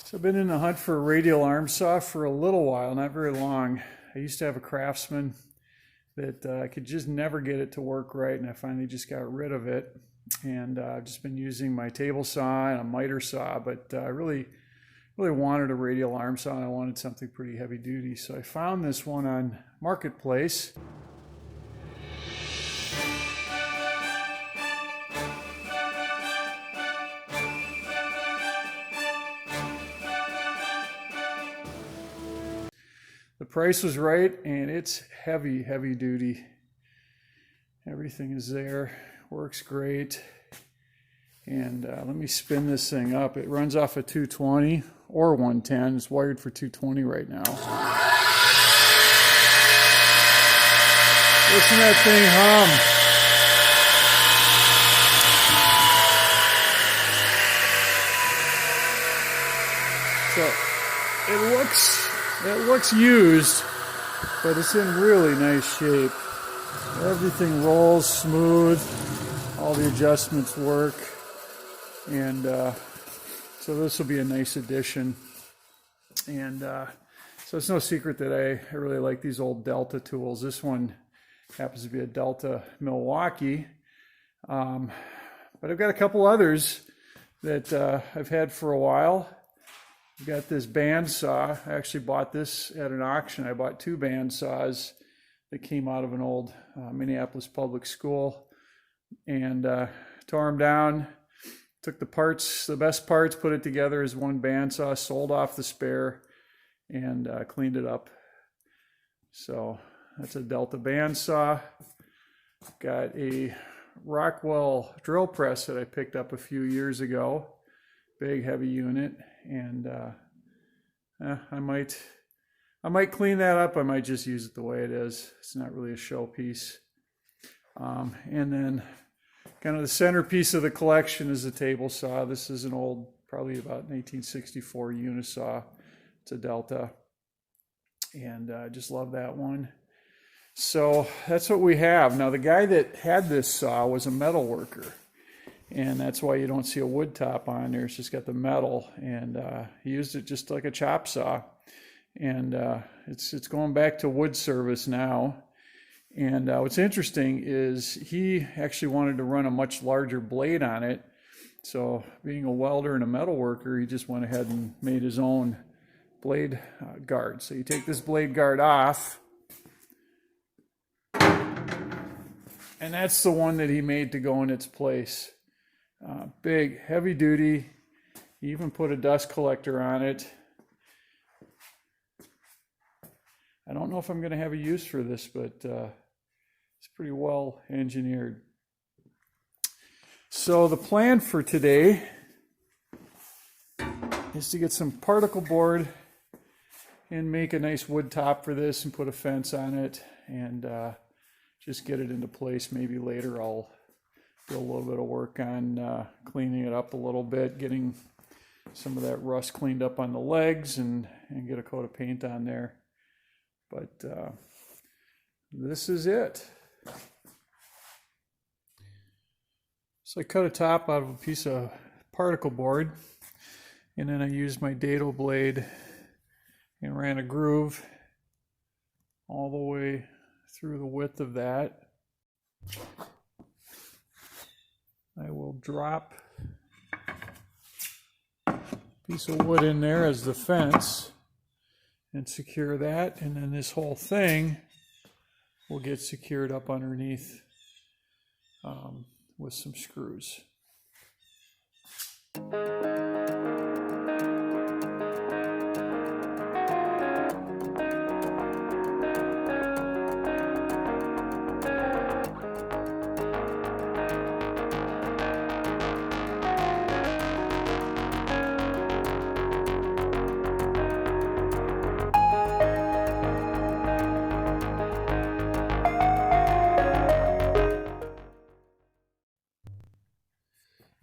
So I've been in the hunt for a radial arm saw for a little while, not very long. I used to have a Craftsman that I could just never get it to work right, and I finally just got rid of it. And I've just been using my table saw and a miter saw, but I really wanted a radial arm saw, and I wanted something pretty heavy duty. So I found this one on Marketplace. The price was right, and it's heavy duty. Everything is there, works great. And let me spin this thing up. It runs off a 220 or 110. It's wired for 220 right now. Listen to that thing hum. So it looks used, but it's in really nice shape. Everything rolls smooth. All the adjustments work. And so this will be a nice addition. And so it's no secret that I really like these old Delta tools. This one happens to be a Delta Milwaukee. But I've got a couple others that I've had for a while. I've got this band saw. I actually bought this at an auction. I bought two band saws that came out of an old Minneapolis public school, and tore them down. Took the parts, the best parts, put it together as one band saw, sold off the spare, and cleaned it up. So that's a Delta band saw. Got a Rockwell drill press that I picked up a few years ago. Big, heavy unit, and I might clean that up. I might just use it the way it is. It's not really a showpiece. And then kind of the centerpiece of the collection is a table saw. This is an old, probably about 1964 unisaw. It's a Delta, and I just love that one. So that's what we have. Now, the guy that had this saw was a metal worker, and that's why you don't see a wood top on there. It's just got the metal, and he used it just like a chop saw. And it's going back to wood service now. And what's interesting is he actually wanted to run a much larger blade on it. So being a welder and a metal worker, he just went ahead and made his own blade guard. So you take this blade guard off, and that's the one that he made to go in its place. Big, heavy duty. He even put a dust collector on it. I don't know if I'm going to have a use for this, but it's pretty well engineered. So the plan for today is to get some particle board and make a nice wood top for this and put a fence on it, and just get it into place. Maybe later I'll do a little bit of work on cleaning it up a little bit, getting some of that rust cleaned up on the legs, and get a coat of paint on there. But this is it. So I cut a top out of a piece of particle board, and then I used my dado blade and ran a groove all the way through the width of that. I will drop a piece of wood in there as the fence and secure that, and then this whole thing will get secured up underneath with some screws.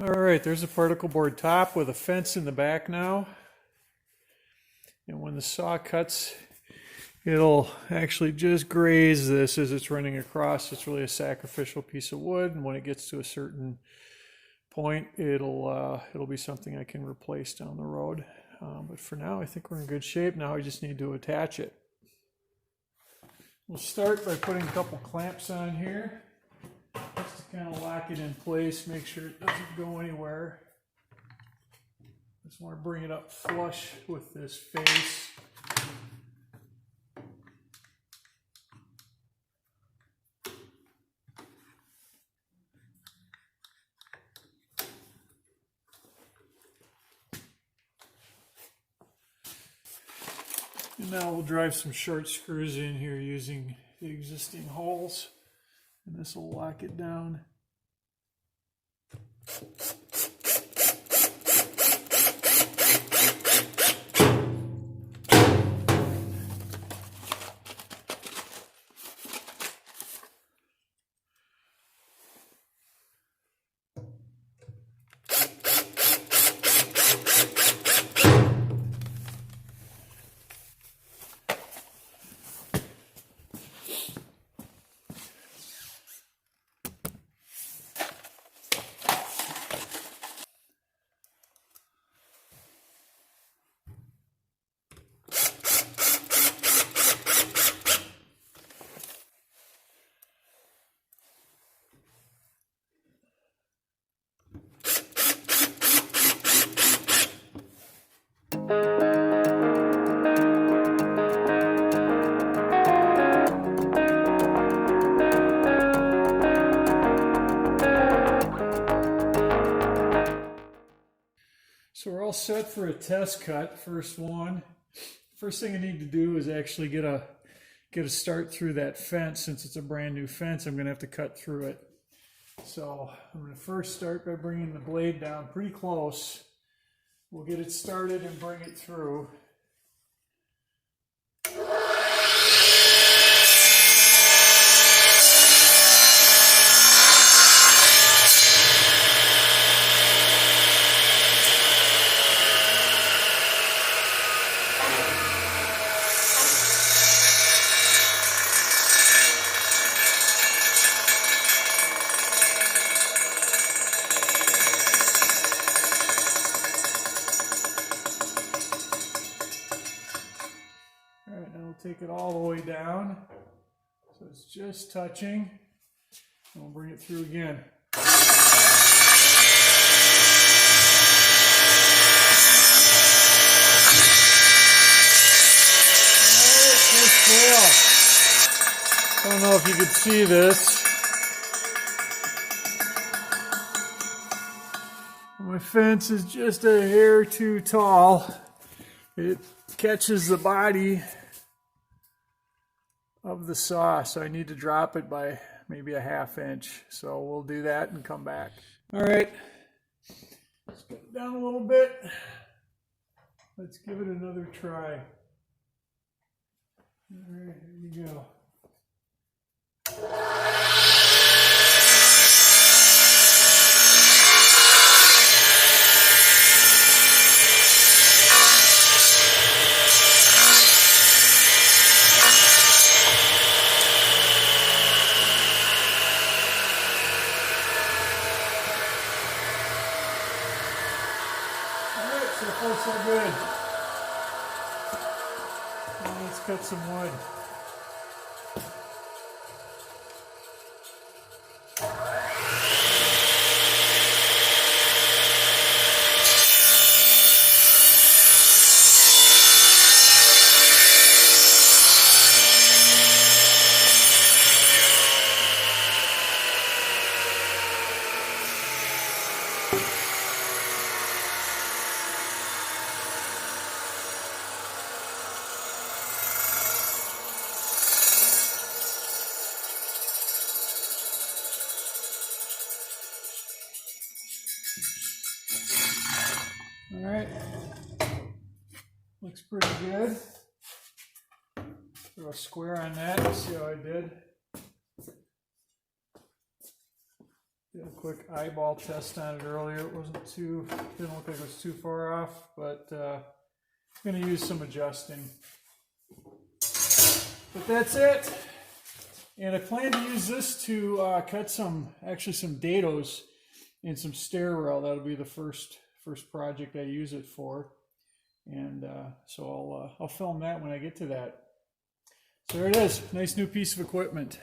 All right, there's a particle board top with a fence in the back now. And when the saw cuts, it'll actually just graze this as it's running across. It's really a sacrificial piece of wood, and when it gets to a certain point, it'll be something I can replace down the road. But for now, I think we're in good shape. Now we just need to attach it. We'll start by putting a couple clamps on here, just to kind of lock it in place, make sure it doesn't go anywhere. Just want to bring it up flush with this face. And now we'll drive some short screws in here using the existing holes, and this will lock it down. So we're all set for a test cut. First one. First thing I need to do is actually get a start through that fence. Since it's a brand new fence, I'm going to have to cut through it. So I'm going to first start by bringing the blade down pretty close. We'll get it started and bring it through. Take it all the way down, so it's just touching, and we'll bring it through again. I don't know if you could see this. My fence is just a hair too tall. It catches the body of the saw, so I need to drop it by maybe a ½ inch. So we'll do that and come back. All right, let's get it down a little bit. Let's give it another try. All right, here you go. So far, so good. Now let's cut some wood. All right, looks pretty good. Throw a square on that and see how I did. Did a quick eyeball test on it earlier. It didn't look like it was too far off, but I'm going to use some adjusting. But that's it. And I plan to use this to cut some dados and some stair rail. That'll be the first project I use it for. And so I'll film that when I get to that. So there it is, nice new piece of equipment.